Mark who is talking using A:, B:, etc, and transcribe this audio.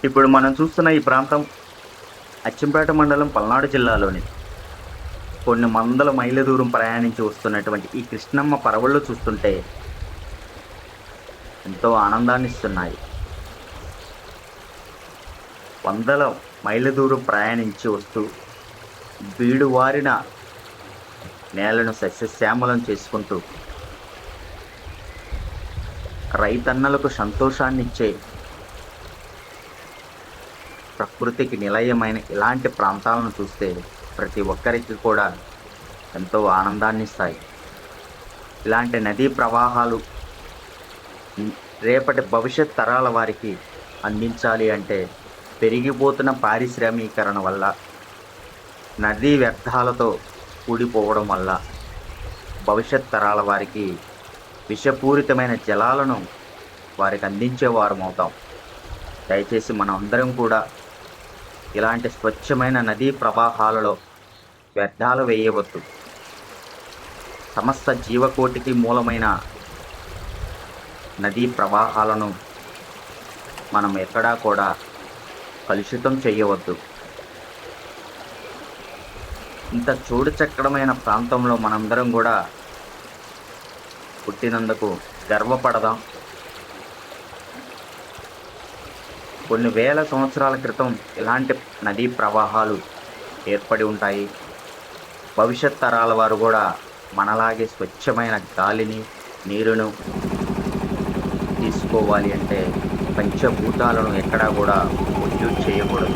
A: ఇప్పుడు మనం చూస్తున్న ఈ ప్రాంతం అచ్చంపేట మండలం పల్నాడు జిల్లాలోని కొన్ని వందల మైళ్ళ దూరం ప్రయాణించి వస్తున్నటువంటి ఈ కృష్ణమ్మ పరవళ్ళు చూస్తుంటే ఎంతో ఆనందాన్ని ఇస్తున్నాయి. వందల మైళ్ళ దూరం ప్రయాణించి వస్తూ బీడు వారిన నేలను సస్యశ్యామలం చేసుకుంటూ రైతన్నలకు సంతోషాన్నిచ్చే ప్రకృతికి నిలయమైన ఇలాంటి ప్రాంతాలను చూస్తే ప్రతి ఒక్కరికి కూడా ఎంతో ఆనందాన్ని ఇస్తాయి. ఇలాంటి నదీ ప్రవాహాలు రేపటి భవిష్యత్ తరాల వారికి అందించాలి అంటే పెరిగిపోతున్న పారిశ్రామీకరణ వల్ల, నదీ వ్యర్థాలతో కూడిపోవడం వల్ల భవిష్యత్ తరాల వారికి విషపూరితమైన జలాలను వారికి అందించేవారం అవుతాం. దయచేసి మనం అందరం కూడా ఇలాంటి స్వచ్ఛమైన నదీ ప్రవాహాలలో వ్యర్థాలు వేయవద్దు. సమస్త జీవకోటికి మూలమైన నదీ ప్రవాహాలను మనం ఎక్కడా కూడా కలుషితం చేయవద్దు. ఇంత చూడచక్కడమైన ప్రాంతంలో మనందరం కూడా పుట్టినందుకు గర్వపడదాం. కొన్ని వేల సంవత్సరాల క్రితం ఇలాంటి నదీ ప్రవాహాలు ఏర్పడి ఉంటాయి. భవిష్యత్ తరాల వారు కూడా మనలాగే స్వచ్ఛమైన గాలిని, నీరును తీసుకోవాలి అంటే పంచభూతాలను ఎక్కడా కూడా పొల్యూట్ చేయకూడదు.